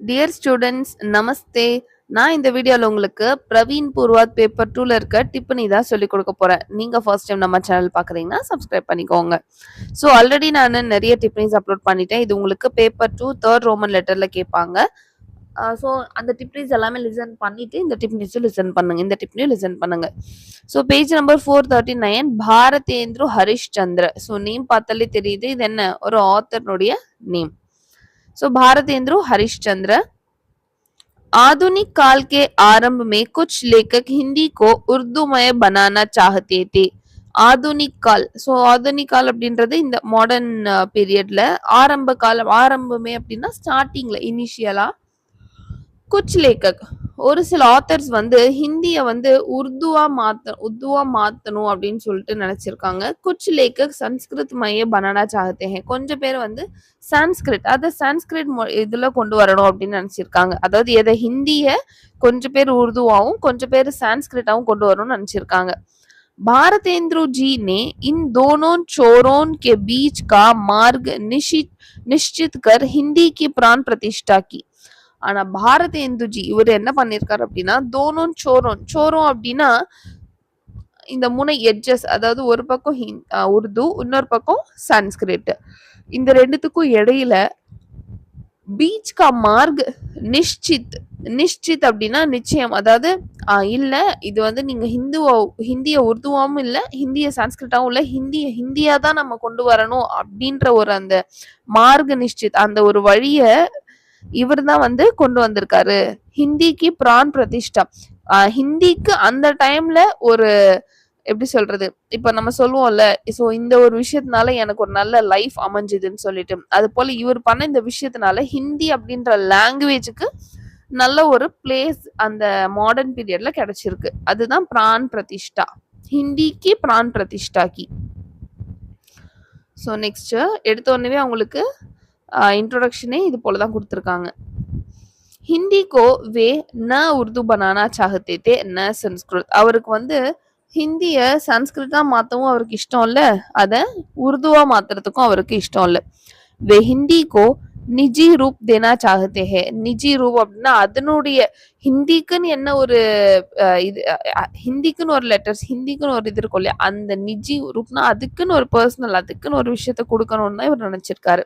Dear students நமஸ்தே. நான் இந்த வீடியோல உங்களுக்கு பிரவீன் பூர்வாத் பேப்பர் 2ல இருக்க டிப்பனி தான் சொல்லிக் கொடுக்க போறேன். நீங்க ஃபர்ஸ்ட் டைம் நம்ம சேனல் பார்க்குறீங்கன்னா சப்ஸ்கிரைப் பண்ணிக்கோங்க. ஸோ ஆல்ரெடி நான் நிறைய டிப்பனிஸ் அப்லோட் பண்ணிட்டேன். இது உங்களுக்கு பேப்பர் 2 3rd ரோமன் லெட்டர்ல கேட்பாங்க. ஸோ அந்த டிப்னிஸ் எல்லாமே லிசன் பண்ணிட்டு இந்த டிப்னிஸும் லிசன் பண்ணுங்க. இந்த டிப்னியும் லிசன் பண்ணுங்க. So page number 439 Bharatendu Harishchandra. So name பார்த்தாலே தெரியுது இது என்ன ஒரு ஆத்தர்னுடைய நேம். सो भारतेंद्र हरिश्चंद्र। आधुनिक काल के आरंभ में कुछ लेखक हिंदी को उर्दूमय बनाना चाहते थे. ஆதுனிக் கால். ஸோ ஆதுனிக் கால் அப்படின்றது இந்த மாடர்ன் பீரியட்ல ஆரம்ப காலம், ஆரம்பமே அப்படின்னா ஸ்டார்டிங்ல இனிஷியலா குச் லேக்கக் ஒரு சில ஆத்தர்ஸ் வந்து ஹிந்திய வந்து உருதுவா மாத்தணும் அப்படின்னு சொல்லிட்டு நினைச்சிருக்காங்க. குச் லேக்கக் சன்ஸ்கிருத் மைய பனானா சாகத்தே ஹே. கொஞ்சம் பேர் வந்து சான்ஸ்கிரிட் சான்ஸ்கிரிட் இதுல கொண்டு வரணும் அப்படின்னு நினைச்சிருக்காங்க. அதாவது எதை ஹிந்திய கொஞ்சம் பேர் உருதுவாவும் கொஞ்சம் பேர் சான்ஸ்கிரிட்டாவும் கொண்டு வரணும்னு நினைச்சிருக்காங்க. भारतेंद्र जी ने इन दोनों छोरों के बीच का मार्ग निश्चित कर हिंदी की प्राण प्रतिष्ठा की. ஆனா பாரதேந்துஜி இவர் என்ன பண்ணிருக்காரு அப்படின்னா தோனோன் சோரோன் அப்படின்னா இந்த முனை எட்ஜஸ், அதாவது ஒரு பக்கம் உருது இன்னொரு பக்கம் சான்ஸ்கிரிட், இந்த ரெண்டுத்துக்கும் இடையில பீச் கா மார்க் நிஷ்சித் அப்படின்னா நிச்சயம், அதாவது இல்ல இது வந்து நீங்க ஹிந்திய உருதுவாவும் இல்ல ஹிந்திய சான்ஸ்கிரிட்டாவும் இல்ல ஹிந்தியா தான் நம்ம கொண்டு வரணும் அப்படின்ற ஒரு அந்த மார்க் நிஷ்சித் அந்த ஒரு வழிய இவர் தான் வந்து கொண்டு வந்திருக்காரு. ஹிந்திக்கு பிரான் பிரதிஷ்டா. ஹிந்திக்கு அந்த டைம்ல ஒரு எப்படி சொல்றது, இப்ப நம்ம சொல்லுவோம்ல, சோ இந்த ஒரு விஷயத்தினால எனக்கு ஒரு நல்ல லைஃப் அமைஞ்சதுன்னு சொல்லிட்டு, அது போல இவர் பண்ண இந்த விஷயத்தினால ஹிந்தி அப்படின்ற லாங்குவேஜுக்கு நல்ல ஒரு பிளேஸ் அந்த மாடர்ன் பீரியட்ல கிடைச்சிருக்கு. அதுதான் பிரான் பிரதிஷ்டா. ஹிந்திக்கு பிரான் பிரதிஷ்டாக்கி. ஸோ நெக்ஸ்ட் எடுத்த உடனே அவங்களுக்கு इंट्रोडक्शन இது போல தான் கொடுத்திருக்காங்க. हिंदी को वे न उर्दू बनाना चाहते थे न संस्कृत. அவருக்கு வந்து ஹிந்திய சன்ஸ்கிரிட்டா மாத்தவும் அவருக்கு இஷ்டம் இல்ல, அத உருதுவா மாத்துறதுக்கும் அவருக்கு இஷ்டம் இல்ல. वे हिंदी को நிஜி ரூப் தேனா சாகத்தே ஹே. நிஜி ரூப் அப்படின்னா அதனுடைய ஹிந்திக்குன்னு என்ன ஒரு இது, ஹிந்திக்குன்னு ஒரு லெட்டர்ஸ், ஹிந்திக்குன்னு ஒரு இது இருக்கும் இல்லையா, அந்த நிஜி ரூப்னா அதுக்குன்னு ஒரு பர்சனல், அதுக்குன்னு ஒரு விஷயத்த கொடுக்கணும்னு தான் இவர் நினைச்சிருக்காரு.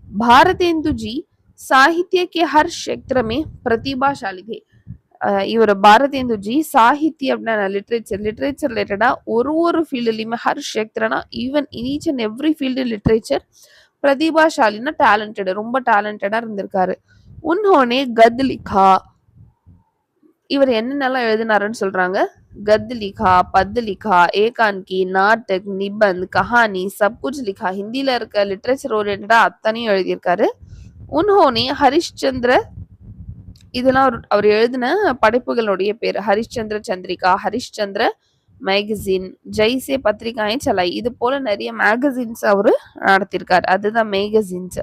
भारतेंदु जी साहित्य के हर क्षेत्र में प्रतिभाशाली थे. இவர் பாரதேந்து ஜி சாகித்ய அப்படின்னா லிட்ரேச்சர் ரிலேட்டடா ஒரு ஃபீல்டுலயுமே ஹர் க்ஷேத்ரனா even each and every field literature பிரதிபாஷாலினா டேலண்டட், ரொம்ப டேலண்டடா இருந்திருக்காரு. உன்ஹோனே கத் லிகா. இவர் என்னென்னலாம் எழுதினாருன்னு சொல்றாங்க. गद्य लिखा, पद्य लिखा, एकांकी, नाटक, निबंध, कहानी सब कुछ लिखा. ஹிந்தில இருக்க லிட்ரேச்சர் ஓரியன்டா அத்தனையும் எழுதியிருக்காரு. உன்ஹோனே ஹரிஷ்சந்திர, இதெல்லாம் அவர் எழுதின படைப்புகளுடைய பேர். ஹரிஷ்சந்திர சந்திரிகா, ஹரிஷ்சந்திர மேகசின், ஜெய்சே பத்திரிகாயை சலாய், இது போல நிறைய மேகசின்ஸ் அவரு நடத்திருக்காரு. அதுதான் மேகசின்ஸ்.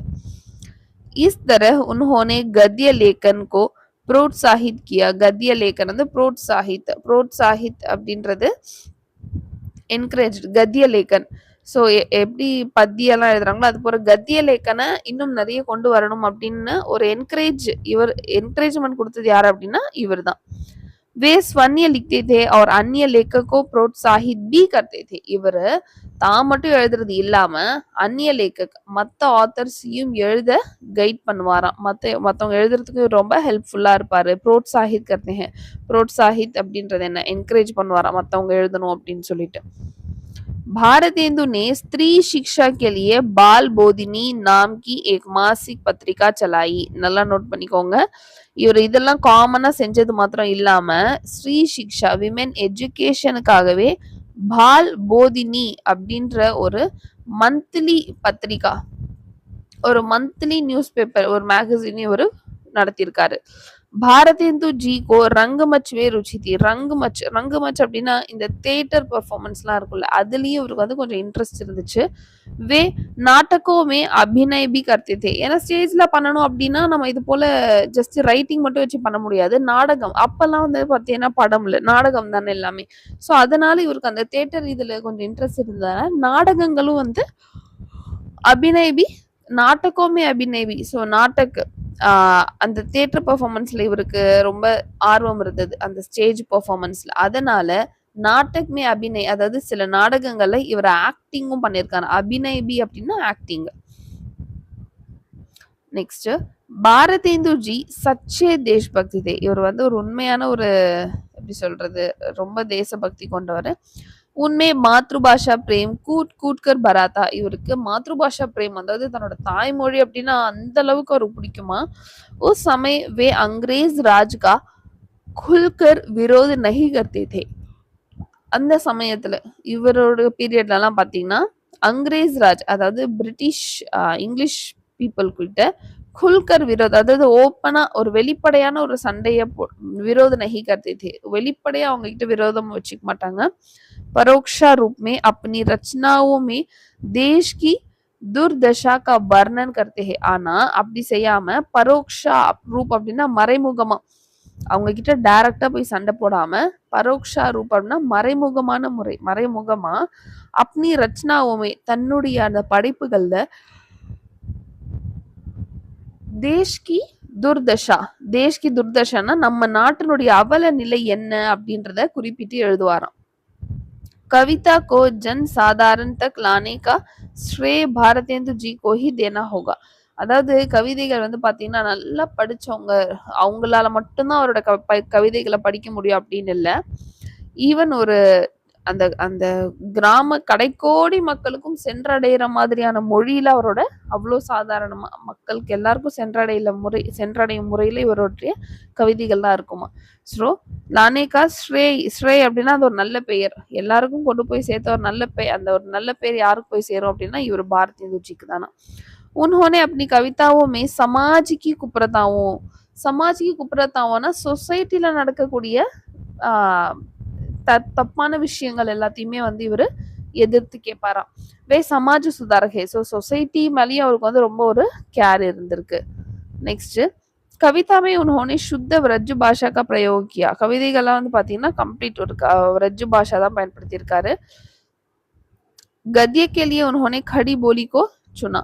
இஸ் தரஹ் உன்ஹோனே கத்ய லேகன் கோ புரோத்சாஹித் கியா. கத்திய லேக்கன் வந்து புரோத்சாஹித் அப்படின்றது என்கரேஜ். கத்திய லேக்கன் ஸோ எப்படி பத்தியெல்லாம் எழுதுறாங்களோ அது போற கத்திய லேக்கனை இன்னும் நிறைய கொண்டு வரணும் அப்படின்னு ஒரு என்கரேஜ்மெண்ட் கொடுத்தது யாரு அப்படின்னா இவர் தான். वे स्वन्य लिखते थे और अन्य लेखक को प्रोत्साहित भी करते थे. இவர் தான் மட்டும் எழுதுறது இல்லாம அந்நிய லேக்கக் மற்ற ஆத்தர்ஸையும் எழுத கைட் பண்ணுவாராம். மற்றவங்க எழுதுறதுக்கு ரொம்ப ஹெல்ப்ஃபுல்லா இருப்பாரு. प्रोत्साहित करते हैं. प्रोत्साहित அப்படின்றது என்ன, என்கரேஜ் பண்ணுவாராம் மற்றவங்க எழுதணும் அப்படின்னு சொல்லிட்டு. भारतेंदु ने स्त्री शिक्षा के लिए बाल बोधिनी नाम की एक मासिक पत्रिका चलाई. நல்லா நோட் பண்ணிக்கோங்க. இவர் இதெல்லாம் காமனா செஞ்சது மாத்திரம் இல்லாம ஸ்ரீ சிக்ஷா விமென் எஜுகேஷனுக்காகவே பால் போதினி அப்படின்ற ஒரு மந்த்லி பத்திரிகா, ஒரு மந்த்லி நியூஸ் பேப்பர், ஒரு மேகசின் இவர் நடத்தியிருக்காரு. பாரதேந்து ஜி கோ ரங்கமச் வே ருச்சி தி. ரங்கமச் அப்படின்னா இந்த தியேட்டர் பெர்ஃபார்மன்ஸ்லாம் இருக்குல்ல, அதுலயும் இவருக்கு வந்து கொஞ்சம் இன்ட்ரெஸ்ட் இருந்துச்சு. வே நாட்டகமே அபிநய் பி கர்த்தே தே. ஏன்னா ஸ்டேஜ்ல பண்ணணும் அப்படின்னா நம்ம இது போல ஜஸ்ட் ரைட்டிங் மட்டும் வச்சு பண்ண முடியாது. நாடகம் அப்பெல்லாம் வந்து பார்த்தீங்கன்னா படம் இல்லை, நாடகம் தானே எல்லாமே. ஸோ அதனால இவருக்கு அந்த தியேட்டர் இதுல கொஞ்சம் இன்ட்ரெஸ்ட் இருந்ததுனால நாடகங்களும் வந்து அபிநய் பி நாட்டகோமே அபிநேவி. ஸோ நாட்டக் அந்த தியேட்டர் பெர்ஃபார்மன்ஸ்ல இவருக்கு ரொம்ப ஆர்வம் இருந்தது. அந்த ஸ்டேஜ் பெர்ஃபார்மன்ஸ்ல. அதனால நாட்டக் மே அபிநய் அதாவது சில நாடகங்கள்ல இவர் ஆக்டிங்கும் பண்ணியிருக்காரு. அபிநய் அப்படின்னா ஆக்டிங். நெக்ஸ்ட் பாரதேந்து ஜி சச்சே தேஷ்பக்தி தே. இவர் வந்து ஒரு உண்மையான ஒரு எப்படி சொல்றது ரொம்ப தேசபக்தி கொண்டவர். உண்மை மாத்ருபாஷா பிரேம் கூட் கூட்கர் பராத்தா. இவருக்கு மாத்ருபாஷா பிரேம் அதாவது தன்னோட தாய்மொழி அப்படின்னா அந்த அளவுக்கு அவருக்கு பிடிக்குமா. உஸ் சமய வே அங்கிரேஸ் ராஜ் கா खुलकर विरोध नहीं करते थे. அந்த சமயத்துல இவரோட பீரியட்ல எல்லாம் பாத்தீங்கன்னா அங்கிரேஸ் ராஜ் அதாவது பிரிட்டிஷ் இங்கிலீஷ் பீப்புள் கிட்ட குல்கர் விரோத் அதாவது ஓப்பனா ஒரு வெளிப்படையான ஒரு சண்டைய விரோத நகி करते थे. வெளிப்படையா அவங்க கிட்ட விரோதம் வச்சுக்க மாட்டாங்க. परोक्षा रूप में अपनी रचनाओं में देश की துர்தஷா கா வர்ணன் करते हैं. ஆனா அப்படி செய்யாம பரோக்ஷா ரூப் அப்படின்னா மறைமுகமா அவங்க கிட்ட டைரக்டா போய் சண்டை போடாம பரோக்ஷா ரூப் அப்படின்னா மறைமுகமான முறை மறைமுகமா அப்னி ரச்சனாவுமே தன்னுடைய அந்த படைப்புகள்ல தேஷ்கி துர்தஷா தேஷ்கி துர்தஷான்னா நம்ம நாட்டினுடைய அவல நிலை என்ன அப்படின்றத குறிப்பிட்டு எழுதுவாராம். कविता को जन साधारण तक लाने का श्रेय भारतेंदु जी को ही देना होगा. அதாவது கவிதைகள் வந்து பாத்தீங்கன்னா நல்லா படிச்சவங்க அவங்களால மட்டும்தான் அவரோட கவிதைகளை படிக்க முடியும் அப்படின்னு இல்லை. ஈவன் ஒரு அந்த அந்த கிராம கடைக்கோடி மக்களுக்கும் சென்றடைகிற மாதிரியான மொழியில அவரோட அவ்வளோ சாதாரணமா மக்களுக்கு எல்லாருக்கும் சென்றடையும் முறையில இவருடைய கவிதைகள்லாம் இருக்குமா. ஸோ லானேகா ஸ்ரேய் அப்படின்னா அது ஒரு நல்ல பெயர் எல்லாருக்கும் கொண்டு போய் சேர்த்த ஒரு நல்ல பெயர். அந்த ஒரு நல்ல பெயர் யாருக்கு போய் சேரும் அப்படின்னா இவர் பாரதிய ஜிக்கு தானா. उन्होंने अपनी कविताओं में समाज की குப்புறத்தாவோம்னா சொசைட்டில நடக்கக்கூடிய தப்பான விஷயங்கள் எல்லாத்தையுமே வந்து இவரு எதிர்த்து கேட்பாராம். வே சமாஜ சுதாரகே. ஸோ சொசைட்டி மேலேயும் அவருக்கு வந்து ரொம்ப ஒரு கேர் இருந்திருக்கு. நெக்ஸ்ட் கவிதாமே உன்ஹோனே சுத்த व्रज भाषा का प्रयोग किया. கவிதைகள்லாம் வந்து பாத்தீங்கன்னா கம்ப்ளீட் ஒரு व्रज भाषा தான் பயன்படுத்தியிருக்காரு. गद्य के लिए उन्होंने खड़ी बोली को चुना.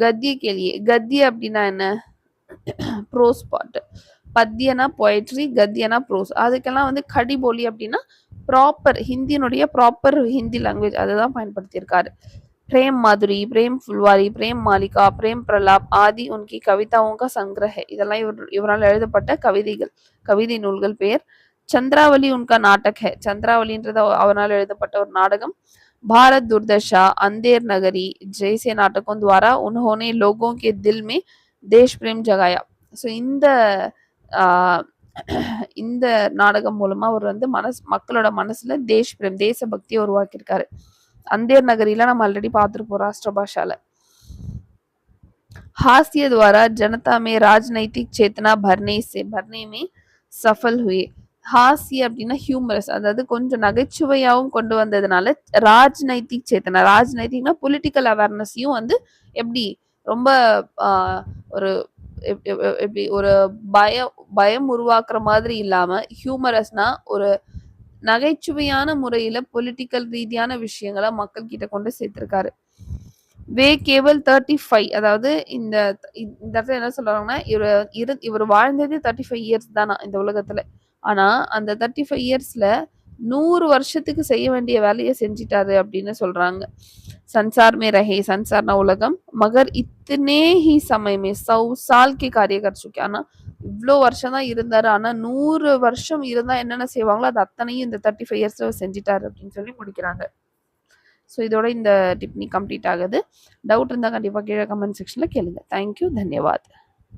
गद्य के लिए गद्य அப்படின்னா என்ன ப்ரோஸ் பாட்டு பத்தியனா பொயட்ரி கத்தியனா ப்ரோஸ் அதுக்கெல்லாம் வந்து கடி போலி அப்படின்னா ப்ராப்பர் ஹிந்தியினுடைய ப்ராப்பர் ஹிந்தி லாங்குவேஜ் அதுதான் பயன்படுத்தியிருக்காரு. பிரேம் மாதுரி frame Phulwari frame Malika frame பிரலாப் ஆதி உன்கி கவிதாவுங்க சங்கிரஹ. இதெல்லாம் இவரால் எழுதப்பட்ட கவிதை நூல்கள் பெயர். சந்திராவலி உன்கா நாடக் ஹை. சந்திராவலின்றது அவரால் எழுதப்பட்ட ஒரு நாடகம். भारत दुर्दशा अंधेर नगरी जैसे नाटकों द्वारा उन्होंने लोगों के दिल में देश प्रेम जगाया. ஸோ இந்த நாடகம் மூலமா அவர் வந்து மக்களோட மனசுல தேஷ் பிரேம் தேசபக்தியை உருவாக்கியிருக்காரு. अंधेर नगरीला நம்ம ஆல்ரெடி பார்த்துருப்போம் ராஷ்டிர பாஷால. हास्य द्वारा जनता में राजनैतिक चेतना भरने में सफल हुए. ஹாஸ்ய அப்படின்னா ஹியூமரஸ் அதாவது கொஞ்சம் நகைச்சுவையாவும் கொண்டு வந்ததுனால ராஜ்நைத்திக் சேத்தனா ராஜ்நைத்திக்னா பொலிட்டிக்கல் அவேர்னஸையும் வந்து எப்படி ரொம்ப ஒரு எப்படி ஒரு பயம் உருவாக்குற மாதிரி இல்லாம ஹியூமரஸ்னா ஒரு நகைச்சுவையான முறையில பொலிட்டிக்கல் ரீதியான விஷயங்களை மக்கள் கிட்ட கொண்டு சேர்த்திருக்காரு. வே கேவல் 35 அதாவது இந்த இடத்துல என்ன சொல்றாங்கன்னா இவர் வாழ்ந்தது 35 இயர்ஸ் தானா இந்த உலகத்துல. ஆனா அந்த 35 இயர்ஸ்ல 100 வருஷத்துக்கு செய்ய வேண்டிய வேலையை செஞ்சிட்டாரு அப்படின்னு சொல்றாங்க. சன்சார் மே ரஹே சன்சார்னா உலகம் மகர் இத்தனே ஹி சமயமே 100 साल के कार्य कर चुके. ஆனா இவ்வளோ வருஷம் தான் இருந்தாரு. ஆனா 100 வருஷம் இருந்தா என்னென்ன செய்வாங்களோ அது அத்தனையும் இந்த 35 இயர்ஸ்ல செஞ்சிட்டாரு அப்படின்னு சொல்லி முடிக்கிறாங்க. ஸோ இதோட இந்த டிப்னி கம்ப்ளீட் ஆகுது. டவுட் இருந்தால் கண்டிப்பாக கீழே கமெண்ட் செக்ஷனில் கேளுங்க. தேங்க்யூ, தன்யவாத்.